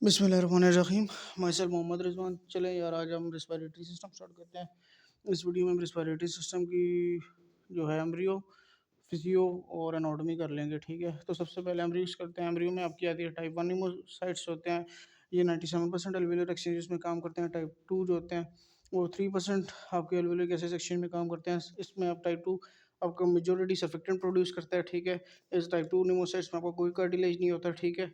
बिस्मिल्लाहिर्रहमानिर्रहीम। माइसेल्फ मोहम्मद रिजवान। चले यार, आज हम रिस्पायरेटरी सिस्टम स्टार्ट करते हैं। इस वीडियो में हम रिस्पायरेटरी सिस्टम की जो है एम्ब्रियो, फिजियो और एनाटॉमी कर लेंगे। ठीक है, तो सबसे पहले एम्ब्रियोस करते हैं। एम्ब्रियो में आपकी आती है टाइप 1 निमोसाइट्स होते हैं, ये 97% एल्वेलर एक्सचेंजेस में काम करते हैं। टाइप 2 जो होते हैं वो 3% आपके एल्वेलर गैसेस एक्सचेंज में काम करते हैं। इसमें आप टाइप 2 आपका मेजोरिटी सर्फेक्टेंट प्रोड्यूस करता है। ठीक है, इस टाइप 2 निमोसाइट्स में आपका कोई कार्टिलेज नहीं होता। ठीक है,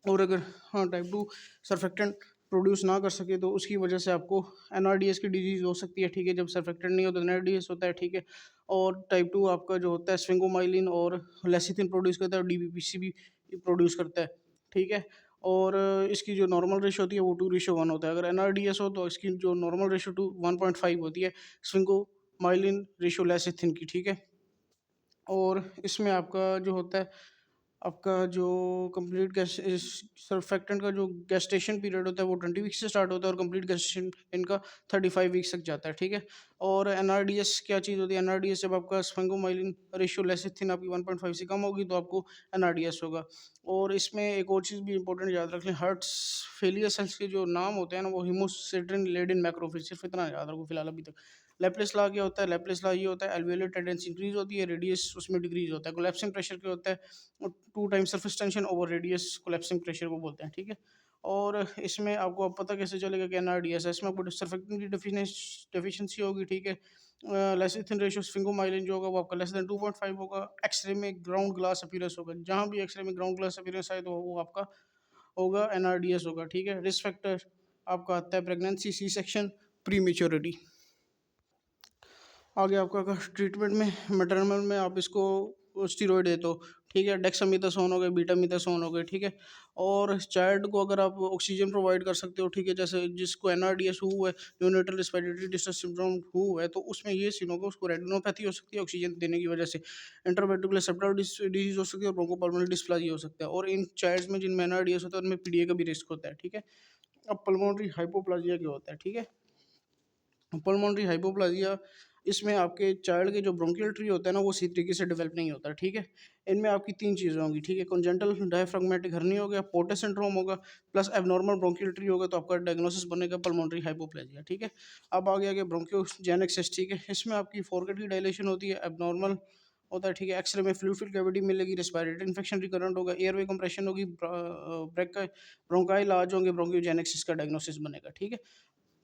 और अगर हाँ टाइप 2 सर्फेक्टेंट प्रोड्यूस ना कर सके तो उसकी वजह से आपको एनआरडीएस की डिजीज़ हो सकती है। ठीक है, जब सर्फेक्टेंट नहीं होता तो एनआरडीएस होता है। ठीक है, और टाइप 2 आपका जो होता है स्विंगोमाइलिन और लेसिथिन प्रोड्यूस करता है और डीबीपीसी भी प्रोड्यूस करता है। ठीक है, और इसकी जो नॉर्मल रेशो होती है वो 2:1 होता है। अगर एनआरडीएस हो तो इसकी जो नॉर्मल रेशो 1.5 होती है स्विंगोमाइलिन रेशो लेसिथिन की। ठीक है, और इसमें आपका जो होता है आपका जो कंप्लीट गैस सर्फेक्टेंट का जो गेस्टेशन पीरियड होता है वो 20 वीक्स से स्टार्ट होता है और कंप्लीट गेस्टेशन इनका 35 वीक्स तक जाता है। ठीक है, और एनआरडीएस क्या चीज़ होती है? एनआरडीएस जब आपका स्फिंगोमाइलिन रेशियो लेसिथिन आपकी 1.5 से कम होगी तो आपको एनआरडीएस होगा। और इसमें एक और चीज़ भी इंपॉर्टेंट याद रख लें, हार्ट फेलियर सेल्स के जो नाम होते हैं ना वो हिमोसिट्रिन लेडिन मैक्रोफेज, सिर्फ इतना याद रखो फिलहाल अभी तक। लेप्लेस लॉ क्या होता है? लेप्लेस लॉ ये होता है एल्वेओलर टेंडेंसी इंक्रीज होती है, रेडियस उसमें डिक्रीज होता है। कोलैप्सिंग प्रेशर क्या होता है? 2 times surface tension over radius collapsing pressure को बोलते हैं। ठीक है, और इसमें आपको अब पता कैसे चलेगा कि एनआरडीएस है? इसमें आपको सर्फेक्टेंट की डेफिशिएंसी होगी। ठीक है, लेसिथिन रेशियो स्फिंगोमाइलिन जो होगा वो आपका लेस देन 2.5 होगा। एक्सरे में ग्राउंड ग्लास अपीयरेंस होगा, जहाँ भी एक्सरे में ग्राउंड ग्लास अपीयरेंस आए तो वो आपका होगा एनआरडीएस होगा। ठीक है, रिस्क फैक्टर आपका आता है pregnancy, C section, pre maturity. आगे आपका ट्रीटमेंट में मैटरनल में आप इसको स्टीरॉयड देते हो। ठीक है, डेक्सामेथासोन हो गए, बीटामेथासोन हो गए। ठीक है, और चाइल्ड को अगर आप ऑक्सीजन प्रोवाइड कर सकते हो। ठीक है, जैसे जिसको एनआरडीएस हुआ है, न्यूनेटल रिस्पिरेटरी डिस्ट्रेस सिंड्रोम हुआ है, तो उसमें ये सीन होगा, उसको रेटिनोपैथी हो सकती है ऑक्सीजन देने की वजह से, इंटरवेंट्रिकुलर सेप्टल डिजीज हो सकती है और ब्रोंकोपल्मोनरी डिस्प्लाजी हो सकता है। और इन चाइल्ड्स में जिनमें एनआरडीएस होता है उनमें पीडीए का भी रिस्क होता है। ठीक है, अब पल्मोनरी हाइपोप्लाजिया क्या होता है? ठीक है, पल्मोनरी हाइपोप्लाजिया, इसमें आपके चाइल्ड के जो ब्रोंकियल ट्री होता है ना वो सही तरीके से डेवलप नहीं होता। ठीक है, इनमें आपकी 3 चीज़ें होंगी। ठीक है, कॉन्जेंटल डायफ्राग्मेटिक हर्निया हो गया, पोर्टे सिंड्रोम होगा, प्लस एबनॉर्मल ब्रोंकियल ट्री होगा, तो आपका डायग्नोसिस बनेगा पल्मोनरी हाइपोप्लाजिया। ठीक है, अब आ गया ब्रोंकियोजेनिक्सिस। ठीक है, इसमें आपकी फोरकेट की डायलेशन होती है, एबनॉर्मल होता है। ठीक है, एक्सरे में फ्लूइड कैविटी मिलेगी, रेस्पिरेटरी इन्फेक्शन रिकरेंट होगा, एयरवे कंप्रेशन होगी, ब्रोंकाई लार्ज होंगे, ब्रोंकियोजेनिक्सिस का डायग्नोसिस बनेगा। ठीक है,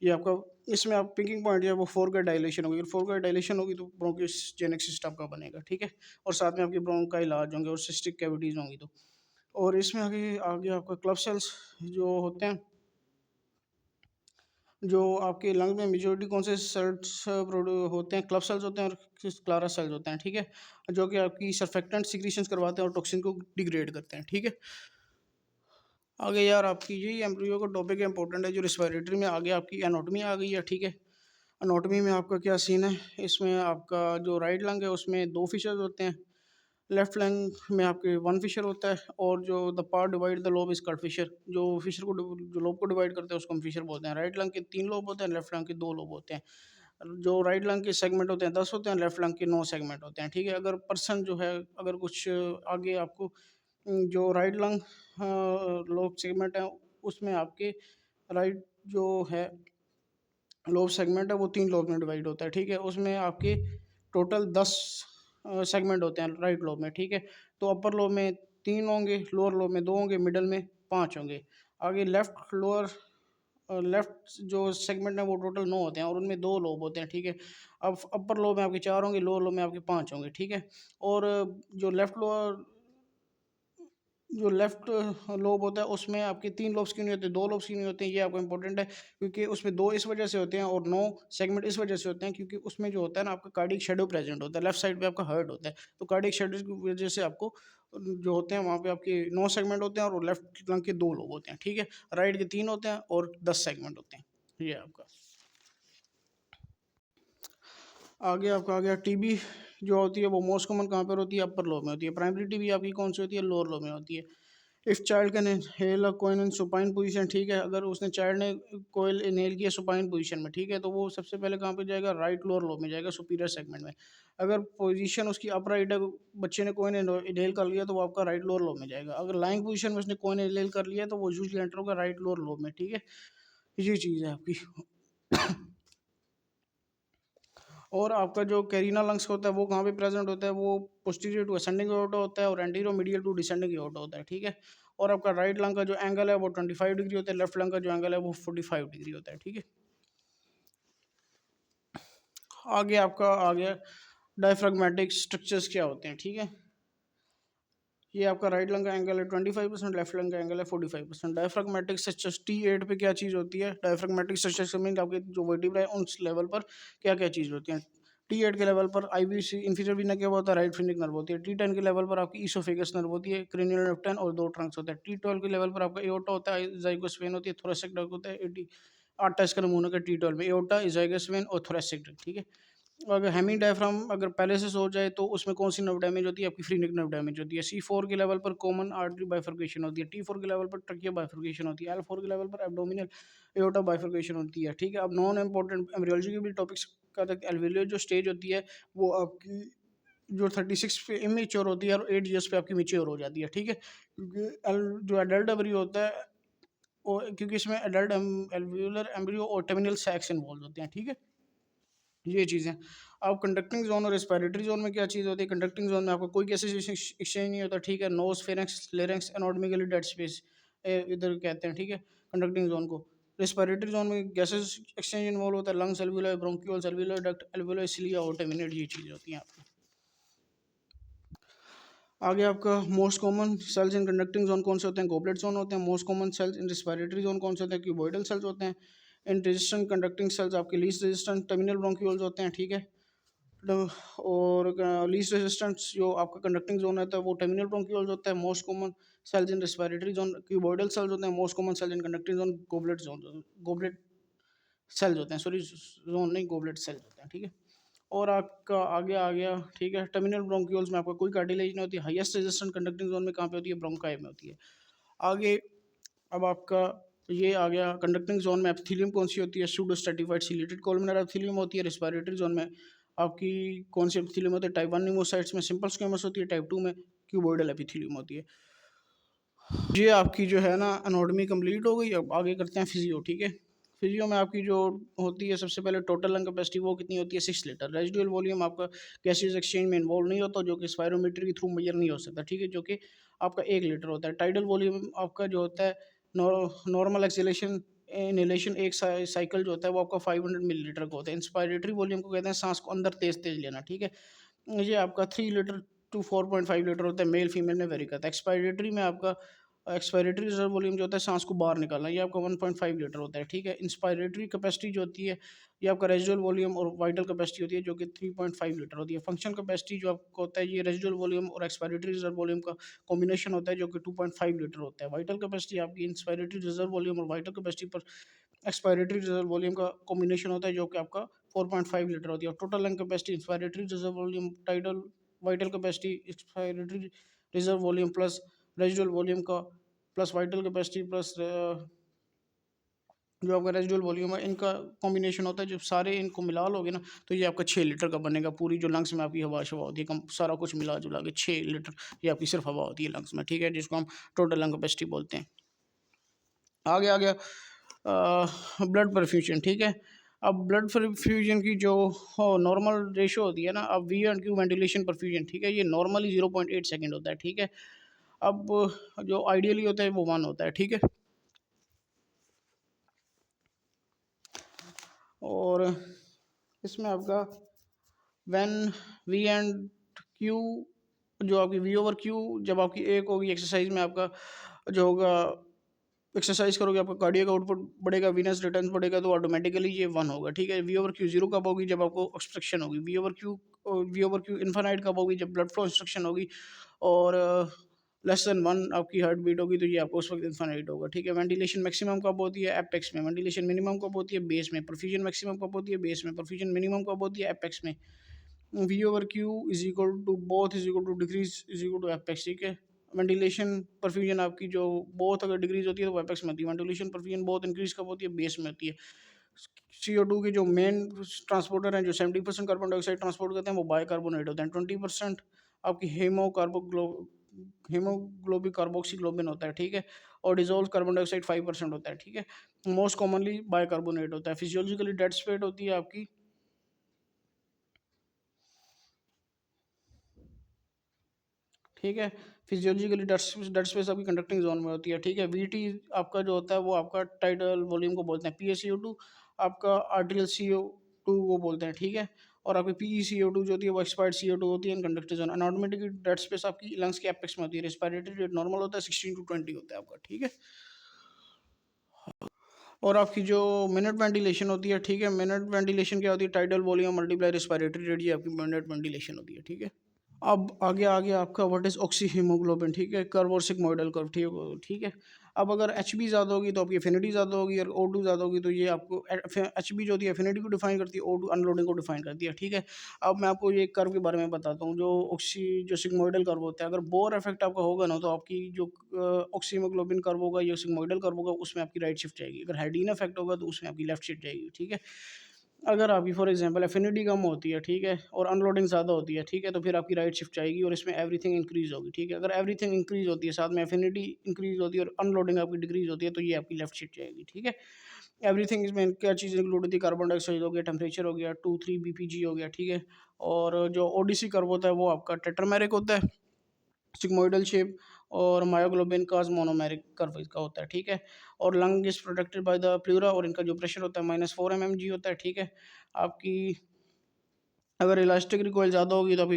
ये आपका इसमें आप पिकिंग पॉइंट जो है वो फोरकाई डायलेशन होगी, फोरकाई डायलेशन होगी तो ब्रोंकोजेनिक सिस्ट आपका बनेगा। ठीक है, और साथ में आपके ब्रोंकाई लार्ज होंगे और सिस्टिक कैविटीज होंगी। तो और इसमें आगे आगे आपका क्लब सेल्स जो होते हैं, जो आपके लंग में मेजोरिटी कौन से सेल्स होते हैं? क्लब सेल्स होते हैं और क्लारा सेल्स होते हैं। ठीक है, जो कि आपकी सर्फेक्टेंट सिक्रीशंस करवाते हैं और टॉक्सिन को डिग्रेड करते हैं। ठीक है, आगे यार आपकी यही एम्ब्रियो का टॉपिक है, इंपॉर्टेंट है जो रिस्पिरेटरी में। आगे आपकी एनाटॉमी आ गई है। ठीक है, एनाटॉमी में आपका क्या सीन है? इसमें आपका जो राइट लंग है उसमें 2 फिशर्स होते हैं, लेफ्ट लंग में आपके 1 फिशर होता है, और जो the part divide the lobe is called fissure, जो फिशर को जो लोब को डिवाइड करते हैं उसको हम फिशर बोलते हैं। राइट लंग के 3 लोब होते हैं, लेफ्ट लंग के 2 लोब होते हैं। जो राइट लंग के सेगमेंट होते हैं 10 होते हैं, लेफ्ट लंग के 9 सेगमेंट होते हैं। ठीक है, अगर पर्सन जो है अगर कुछ आगे आपको जो राइट लंग लोब सेगमेंट है उसमें आपके राइट जो है लोब सेगमेंट है वो 3 लोब में डिवाइड होता है। ठीक है, उसमें आपके टोटल 10 सेगमेंट होते हैं राइट लोब में। ठीक है, तो अपर लोब में 3 होंगे, लोअर लोब में 2 होंगे, मिडल में 5 होंगे। आगे लेफ्ट जो सेगमेंट है वो टोटल 9 होते हैं और उनमें 2 लोब होते हैं। ठीक है, अब अपर लोब में आपके 4 होंगे, लोअर लोब में आपके 5 होंगे। ठीक है, और जो लेफ्ट लोब होता है उसमें आपके 3 लोब्स क्यों नहीं होते, 2 लोब्स क्यों नहीं होते हैं? ये आपको इंपॉर्टेंट है, क्योंकि उसमें 2 इस वजह से होते हैं और 9 सेगमेंट इस वजह से होते हैं, क्योंकि उसमें जो होता है ना आपका कार्डियक शेडो प्रेजेंट होता है, लेफ्ट साइड पे आपका हार्ट होता है। तो कार्डियक शेडो की वजह से आपको जो होते हैं वहाँ पे आपके 9 सेगमेंट होते हैं और लेफ्ट लंग के 2 लोब होते हैं। ठीक है, राइट के 3 होते हैं और 10 सेगमेंट होते हैं। ये आपका आगे आपका आ गया टीबी जो होती है वो मोस्ट कॉमन कहाँ पर होती है? अपर लोब में होती है। प्राइमरी टीबी आपकी कौन सी होती है? लोअर लोब में होती है। If child can inhale a coin in supine position, ठीक है, अगर उसने चाइल्ड ने कोयल इनहेल किया सुपाइन पोजीशन में, ठीक है, तो वो सबसे पहले कहाँ पे जाएगा, राइट लोअर लोब में जाएगा, सुपीरियर सेगमेंट में। अगर पोजीशन उसकी अपराइट है, बच्चे ने कॉइन इनहेल कर लिया तो वो आपका राइट लोअर लोब में जाएगा। अगर लाइंग पोजीशन में उसने कॉइन इनहेल कर लिया तो वो यूजली एंटर होगा राइट लोअर लोब में, ठीक है। ये चीज़ है आपकी। और आपका जो कैरिना लंग्स होता है वो कहाँ पे प्रेजेंट होता है, वो पोस्टीरियर टू असेंडिंग एओर्टा होता है और anterior medial to descending aorta होता है, ठीक है। और आपका राइट लंग का जो एंगल है वो 25 डिग्री होता है, लेफ्ट लंग का जो एंगल है वो 45 डिग्री होता है, ठीक है। आगे आपका आ गया डायफ्राग्मेटिक स्ट्रक्चर्स क्या होते हैं, ठीक है। ये आपका राइट लंग का एंगल है 25%, लेफ्ट लंग का एंगल है 45%। डायफ्राग्मेटिक स्ट्रक्चर्स T8 पे क्या चीज़ होती है, डायफ्राग्मेटिक स्ट्रक्चर्स मीन आपके जो वर्टिब्रा है उस लेवल पर क्या क्या चीज़ होती है। T8 के लेवल पर IVC इंफीरियर वीना क्या होता है, राइट फिनिक नर्व होती है। T10 के लेवल पर आपकी ईसोफेगस नर्व होती है, क्रेनियल नर्व 10 और 2 ट्रंक्स होते हैं। T12 के लेवल पर आपका एओर्टा होता है, ज़ाइगस वेन होती है, थोरैसिक डक्ट होता है। 8 टेस्ट का नमूना का T12 में एओर्टा, ज़ाइगस वेन और थोरैसिक डक्ट, ठीक है। अगर हेमी डायफ्राम अगर पहले से हो जाए तो उसमें कौन सी नर्व डैमेज होती है, आपकी फ्रीनिक नर्व डैमेज होती है। C4 के लेवल पर कॉमन आर्टरी बाइफर्केशन होती है। T4 के लेवल पर ट्रकिया बाइफर्केशन होती है। L4 के लेवल पर एब्डोमिनल एओर्टा बाइफर्केशन होती है, ठीक है। अब नॉन इंपॉर्टेंट एम्ब्रियोलॉजी के भी टॉपिक्स का तक एल्वेलियर जो स्टेज होती है वो आपकी जो 36 पे इमेच्योर होती है और 8 ईयर्स पे आपकी मेच्योर हो जाती है, ठीक है। क्योंकि जो एडल्ट एम्ब्रियो होता है वो, क्योंकि इसमें एडल्ट एल्वेलर एम्ब्रियो और टर्मिनल सैक्स इन्वॉल्व होते हैं, ठीक है। ये चीज़ें। अब कंडक्टिंग जोन और रेस्पिरेटरी जोन में क्या चीज़ होती है, कंडक्टिंग जोन में आपका कोई गैसेज एक्सचेंज नहीं होता, ठीक है। Nose, pharynx, larynx, anatomically dead space इधर कहते हैं, ठीक है, कंडक्टिंग जोन को। रेस्पिरेटरी जोन में गैसेज एक्सचेंज इन्वॉल्व होता है, lungs, alveoli, bronchioles, alveoli duct, alveoli cilia और टेमिनेट, ये चीज़ें होती हैं आपकी। आगे आपका most common cells in conducting zone कौन से होते हैं, गोबलेट जोन होते हैं। Most common cells in respiratory zone कौन से होते हैं, क्यूबॉइडल सेल्स होते हैं। इन रेजिस्टेंट कंडक्टिंग सेल्स आपके लीस्ट रेजिस्टेंट टर्मिनल ब्रोंक्यूल्स होते हैं, ठीक है। और लीस्ट रेजिस्टेंस जो आपका कंडक्टिंग जोन होता है वो टर्मिनल ब्रोंक्यूल्स होता है। Most common cells in respiratory zone cuboidal cells होते हैं। Most common cells in conducting zone goblet zone, goblet cells होते हैं, सॉरी जोन नहीं, गोबलेट सेल्स होते हैं, ठीक है। और आपका आगे आ गया, ठीक है, टर्मिनल ब्रोंक्यूल्स में आपका कोई कार्टिलेज नहीं होती। हाईएस्ट रेजिस्टेंट कंडक्टिंग जोन में कहाँ पे होती है, ब्रोंकाई में होती है। आगे अब आपका ये आ गया कंडक्टिंग जोन में एपिथेलियम कौन सी होती है, pseudo stratified chelated columnar epithelium होती है। रेस्पिरेटरी जोन में आपकी कौन सी एपिथेलियम होती है, टाइप 1 न्यूमोसाइट्स में सिंपल स्क्वेमस होती है, टाइप 2 में क्यूबॉइडल एपिथेलियम होती है। ये आपकी जो है ना एनाटॉमी कंप्लीट हो गई। अब आगे करते हैं फिजियो, ठीक है। फिजियो में आपकी जो होती है सबसे पहले टोटल लंग कैपेसिटी वो कितनी होती है, 6 लीटर। रेजिडुअल वॉल्यूम आपका गैसेज एक्सचेंज में इन्वॉल्व नहीं होता, जो कि स्पायरोमीटर के थ्रू मेजर नहीं हो सकता, ठीक है, जो कि आपका 1 लीटर होता है। टाइडल वॉल्यूम आपका जो होता है नॉर्मल एक्सेलेशन इनहेलेशन एक साइकिल जो होता है वो आपका 500 मिलीलीटर का होता है। इंस्पायरेटरी वॉल्यूम को कहते हैं सांस को अंदर तेज तेज लेना, ठीक है। ये आपका 3 लीटर टू 4.5 लीटर होता है, मेल फीमेल में वेरी करता है। एक्सपायरेटरी में आपका एक्सपायरेटरी रिजर्व वॉल्यूम जो होता है सांस को बाहर निकालना, ये आपका 1.5 लीटर होता है, ठीक है। इंस्पायरेटरी कैपेसिटी जो होती है ये आपका रेजिडुअल वॉल्यूम और वाइटल कैपेसिटी होती है जो कि 3.5 लीटर होती है। फंक्शन कैपेसिटी जो आपको होता है ये रेजिडुअल वॉल्यूम और एक्सपायरेटरी रिजर्व वॉल्यूम का कॉम्बिनेशन होता है जो कि 2.5 लीटर होता है। वाइटल कैपेसिटी आपकी इंस्पायरेटरी रिजर्व वॉल्यूम और वाइटल कैपेसिटी पर एक्सपायरेटरी रिजर्व वॉल्यूम का कॉम्बिनेशन होता है जो कि आपका 4.5 लीटर होती है। और total lung capacity inspiratory reserve volume tidal vital capacity expiratory reserve volume plus residual volume का प्लस वाइटल कैपेसिटी प्लस जो आपका रेजिडुअल वॉल्यूम है इनका कॉम्बिनेशन होता है। जब सारे इनको मिला लोगे ना तो ये आपका 6 लीटर का बनेगा। पूरी जो लंग्स में आपकी हवा शवा होती है कम सारा कुछ मिला जुला के 6 लीटर ये आपकी सिर्फ हवा होती है लंग्स में, ठीक है, जिसको हम टोटल लंग कैपेसिटी बोलते हैं। आगे आ गया ब्लड परफ्यूजन, ठीक है। अब ब्लड परफ्यूजन की जो नॉर्मल रेशो होती है ना, अब V and Q ventilation perfusion, ठीक है, ये नॉर्मली 0.8 सेकेंड होता है, ठीक है। अब जो आइडियली होता है वो 1 होता है, ठीक है। और इसमें आपका व्हेन वी एंड क्यू जो आपकी वी ओवर क्यू जब आपकी एक होगी एक्सरसाइज में आपका जो होगा एक्सरसाइज करोगे आपका कार्डियक आउटपुट बढ़ेगा, वीनस रिटर्न बढ़ेगा, तो ऑटोमेटिकली ये 1 होगा, ठीक है। वी ओवर क्यू 0 कब होगी, जब आपको ऑब्स्ट्रक्शन होगी। वी ओवर क्यू इन्फानाइट कब होगी, जब ब्लड फ्लो इंस्ट्रक्शन होगी। और लेस देन 1 आपकी हार्ट बीट होगी तो ये आपको उस वक्त इन्फानाइट होगा, ठीक है। वेंटिलेशन मैक्सिमम कब होती है, एपेक्स में। वेंटिलेशन मिनिमम कब होती है, बेस में। परफ्यूजन मैक्सिमम कब होती है, बेस में। परफ्यूजन मिनिमम कब होती है, एपेक्स में। V over Q is equal to both is equal to decrease is equal to apex, ठीक है। वेंटिलेशन परफ्यूजन आपकी जो बहुत अगर डिक्रीज होती है तो वो एपेक्स में होती है। वेंटिलेशन परफ्यूजन बहुत इंक्रीज कब होती है? बेस में होती है। CO2 के जो मेन ट्रांसपोर्टर हैं जो 70% कार्बन डाइऑक्साइड ट्रांसपोर्ट करते हैं वो बाइकार्बोनेट होते हैं। 20% आपकी हेमोग्लोबिक कार्बोक्सीग्लोबिन होता है, ठीक है। और डिजोल्व कार्बन डाइऑक्साइड 5% होता है, ठीक है। मोस्ट कॉमनली बाइकार्बोनेट होता है। फिजियोलॉजिकली डेड स्टेट होती है आपकी, ठीक है। फिजियोलॉजिकली डेड स्पेस आपकी कंडक्टिंग जोन में होती है, ठीक है। VT आपका जो होता है वो आपका टाइडल वॉल्यूम को बोलते हैं। PaCO2 आपका आर्टियल CO2 को बोलते हैं, ठीक है। और आपकी PeCO2 जो होती है वो एक्सपायर्ड CO2 होती है इन कंडक्टिव जोन। अनऑटोमेटिक डेड स्पेस आपकी लंग्स के एपेक्स में होती है। रेस्पिरेटरी रेट नॉर्मल होता है 16 to 20 होता है आपका, ठीक है। और आपकी जो मिनट वेंटिलेशन होती है, ठीक है। मिनट वेंटिलेशन क्या होती है? Tidal volume multiply respiratory rate, ये आपकी मिनट वेंटिलेशन होती है, ठीक है। अब आगे आगे आपका व्हाट इज ऑक्सी हीमोग्लोबिन, ठीक है। कर्व और सिग्मोइडल कर्व, ठीक है। अब अगर HB ज़्यादा होगी तो आपकी एफिनिटी ज़्यादा होगी, और O2 ज़्यादा होगी तो ये आपको HB जो होती है एफिनिटी को डिफाइन करती है, O2 अनलोडिंग को डिफाइन करती है, ठीक है। अब मैं आपको ये कर्व के बारे में बताता हूँ। जो ऑक्सी जो सिग्मोइडल कर्व होता है, अगर बोर इफेक्ट आपका होगा ना तो आपकी जो ऑक्सी हीमोग्लोबिन कर्व होगा या सिग्मोइडल कर्व होगा उसमें आपकी राइट शिफ्ट जाएगी। अगर हाइडीन इफेक्ट होगा तो उसमें आपकी लेफ्ट शिफ्ट जाएगी, ठीक है। अगर आपकी फॉर एग्जांपल एफिनिटी कम होती है, ठीक है, और अनलोडिंग ज़्यादा होती है, ठीक है, तो फिर आपकी राइट शिफ्ट जाएगी और इसमें एवरीथिंग इंक्रीज होगी, ठीक है। अगर एवरीथिंग इंक्रीज होती है साथ में एफिनिटी इंक्रीज होती है और अनलोडिंग आपकी डिक्रीज होती है तो ये आपकी लेफ्ट शिफ्ट जाएगी, ठीक है। एवरीथिंग इसमें क्या चीज़ इंक्लूड होती है? कार्बन डाइऑक्साइड हो गया, टेम्परेचर हो गया, 2,3 BPG हो गया, ठीक है। और जो ODC कर्व होता है वो आपका टेट्रामेरिक होता है, सिग्मोइडल शेप। और मायोग्लोबिन का मोनोमेरिक कर्व इसका होता है, ठीक है। और lung is protected by the pleura, और इनका जो प्रेशर होता है -4 mmg होता है, ठीक है। आपकी अगर इलास्टिक रिकॉइल ज़्यादा होगी तो आपकी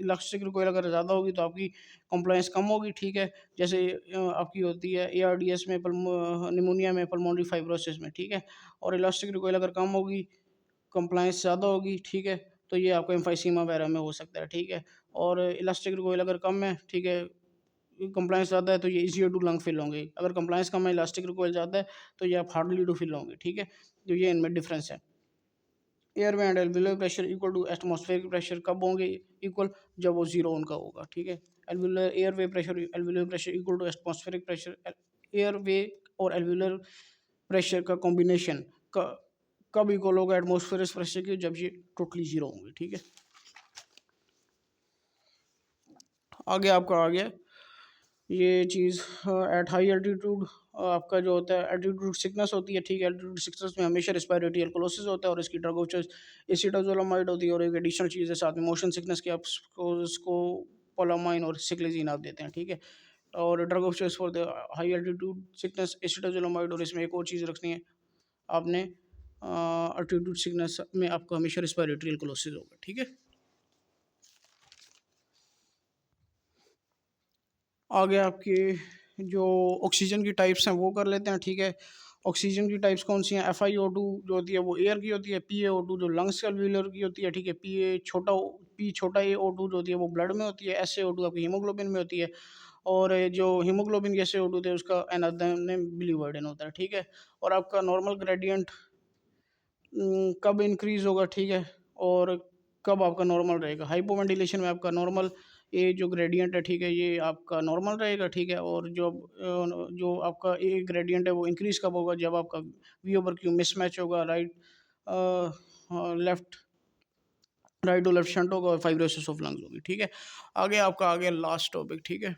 इलास्टिक रिकॉइल अगर ज़्यादा होगी तो आपकी कंप्लायंस कम होगी, ठीक है। जैसे आपकी होती है ARDS में, निमोनिया में, पल्मोनरी फाइब्रोसिस में, ठीक है। और इलास्टिक रिकॉइल अगर कम होगी, कंप्लायंस ज़्यादा होगी, ठीक है, तो ये आपका एम्फाइसीमा वगैरह में हो सकता है, ठीक है। और इलास्टिक रिकॉइल अगर कम है, ठीक है, कंप्लायंस ज़्यादा है तो ये ईजियर टू लंग फिल होंगे। अगर कंप्लायंस कम है, इलास्टिक रिकॉइल ज़्यादा है तो ये आप हार्डली टू फिल होंगे, ठीक है। तो ये इनमें डिफरेंस है। एयर में and alveolar pressure equal to atmospheric pressure कब होंगे इक्वल? जब वो जीरो उनका होगा, ठीक है। Alveolar air pressure alveolar pressure equal to atmospheric pressure. Airway और एल्वियुलर प्रेशर का कॉम्बिनेशन कब इक्वल होगा एटमॉस्फेरिक प्रेशर के? जब ये टोटली जीरो होंगे, ठीक है। आगे आपका आ गया ये चीज़ एट हाई एल्टीट्यूड आपका जो होता है एल्टीट्यूड सिकनेस होती है, ठीक है। एल्टीट्यूड सिकनेस में हमेशा रिस्पायरेटरी अल्कोलोसिस होता है और इसकी ड्रग ऑफ चॉइस एसिटाजोलामाइड होती है। और एक एडिशनल चीज़ है साथ में मोशन सिकनेस की, आप उसको पोलामाइन और सिक्लेजिन आप देते हैं, ठीक है। और drug of choice for the high altitude sickness acetazolamide. और इसमें एक और चीज़ रखनी है आपने, एल्टीट्यूड सिकनेस में आपको हमेशा रिस्पायरेटरी अल्कोलोसिस होगा, ठीक है। आगे आपके जो ऑक्सीजन की टाइप्स हैं वो कर लेते हैं, ठीक है। ऑक्सीजन की टाइप्स कौन सी हैं? FiO2 जो होती है वो एयर की होती है। PaO2 जो लंग्स एल्वियुलर की होती है, ठीक है। P छोटा A O2 जो होती है वो ब्लड में होती है। SaO2 आपकी हीमोग्लोबिन में होती है। और जो हीमोग्लोबिन की SaO2 होती है उसका एनादर नेम बिलीवर्डेन होता है, ठीक है। और आपका नॉर्मल ग्रेडियंट कब इंक्रीज होगा, ठीक है, और कब आपका नॉर्मल रहेगा? हाइपोवेंटिलेशन में आपका नॉर्मल ये जो ग्रेडियंट है, ठीक है, ये आपका नॉर्मल रहेगा, ठीक है। और जो आपका ए ग्रेडियंट है वो इंक्रीज कब होगा? जब आपका वी ओवर क्यू मिसमैच होगा, left right to left shunt होगा और फाइब्रोसिस ऑफ लंग्स होगी, ठीक है। आगे आपका आ गया लास्ट टॉपिक, ठीक है।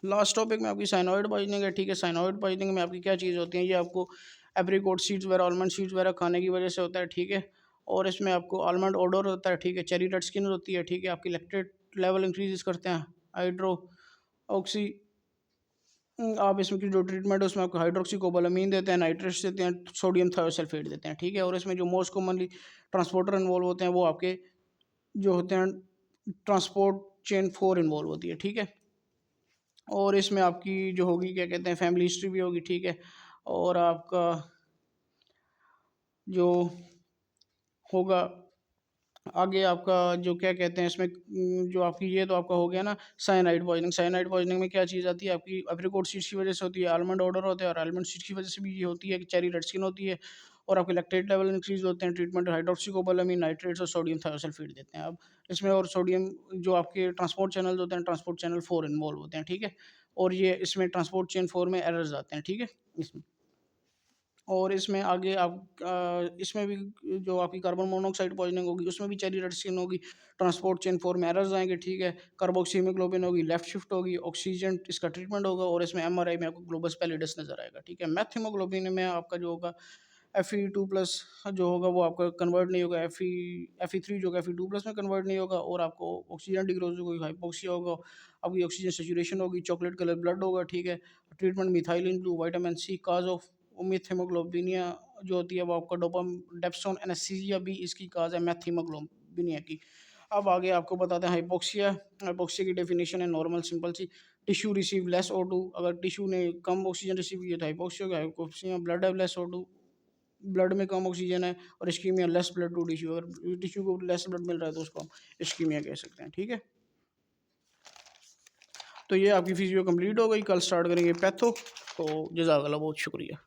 लास्ट टॉपिक में आपकी साइनोइड पॉइजनिंग है, ठीक है। साइनोइड पॉइजनिंग में आपकी क्या चीज़ होती है? ये आपको एप्रिकॉट सीड्स वगैरह, आलमंड सीड्स वगैरह खाने की वजह से होता है, ठीक है। और इसमें आपको आलमंड ऑडर होता है, ठीक है। चेरी रेड स्किन होती है, ठीक है। आपकी लैक्टेट लेवल इंक्रीज करते हैं। हाइड्रो ऑक्सी आप इसमें की जो ट्रीटमेंट है उसमें आपको हाइड्रोक्सीकोबालामीन देते हैं, नाइट्रेट्स देते हैं, सोडियम थायोसल्फेट देते हैं, ठीक है। और इसमें जो मोस्ट कॉमनली ट्रांसपोर्टर इन्वॉल्व होते हैं वो आपके जो होते हैं ट्रांसपोर्ट चेन 4 इन्वॉल्व होती है, ठीक है। और इसमें आपकी जो होगी क्या कहते हैं फैमिली हिस्ट्री भी होगी, ठीक है। और आपका जो होगा आगे आपका जो क्या कहते हैं इसमें जो आपकी ये तो आपका हो गया ना साइनाइड पॉइजनिंग। साइनाइड पॉइजनिंग में क्या चीज़ आती है? आपकी एप्रिकॉट सीड्स की वजह से होती है, आलमंड ऑर्डर होते हैं, और आलमंड सीड्स की वजह से भी ये होती है कि चेरी रेड स्किन होती है। और आपके लैक्टेट लेवल इंक्रीज होते हैं। ट्रीटमेंट हाइड्रोक्सीकोबालामीन नाइट्रेट्स और सोडियम थायोसल्फेट देते हैं। अब इसमें और सोडियम जो आपके ट्रांसपोर्ट चैनल होते हैं, ट्रांसपोर्ट चैनल 4 इन्वॉल्व होते हैं, ठीक है। और ये इसमें ट्रांसपोर्ट चेन 4 में एरर्स आते हैं, ठीक है इसमें। और इसमें आगे आप इसमें भी जो आपकी कार्बन मोनोऑक्साइड पॉइजनिंग होगी उसमें भी चेरी रेड स्किन होगी, ट्रांसपोर्ट चेन 4 में एरर्स आएंगे, ठीक है। कार्बोक्सी हीमोग्लोबिन होगी, लेफ्ट शिफ्ट होगी, ऑक्सीजन इसका ट्रीटमेंट होगा, और इसमें एमआरआई में आपको ग्लोबस पैलिडस नजर आएगा, ठीक है। मैथ हीमोग्लोबिन में आपका जो होगा Fe2+ जो होगा वो आपका कन्वर्ट नहीं होगा, Fe3 जो होगा Fe2+ में कन्वर्ट नहीं होगा, और आपको ऑक्सीजन डिग्रोज होगी, हाइपोक्सिया होगा, आपकी ऑक्सीजन सेचुरेशन होगी, चॉकलेट कलर ब्लड होगा, ठीक है। Treatment methylene blue vitamin C cause of methaemoglobinaemia जो होती है वो आपका डोपाम डेप्सोन एनेस्थीसिया भी इसकी काज है मैथ हीमोग्लोबिनिया की। अब आगे आपको बताते हैं हाइपोक्सिया। हाइपोक्सिया की डेफिनेशन है नॉर्मल सिंपल सी, टिश्यू रिसीव लेस O2, अगर टिश्यू ने कम ऑक्सीजन रिसीव किया तो हाइपोक्सिया होगा। Hypoxia blood have less O2, blood में कम ऑक्सीजन है, और ischemia less blood to tissue, अगर टिश्यू को लेस ब्लड मिल रहा है तो उसको हम इस्कीमिया कह सकते हैं, ठीक है। तो ये आपकी फिजियो कंप्लीट हो गई, कल स्टार्ट करेंगे पैथो। तो जज़ाकल्लाह, बहुत शुक्रिया।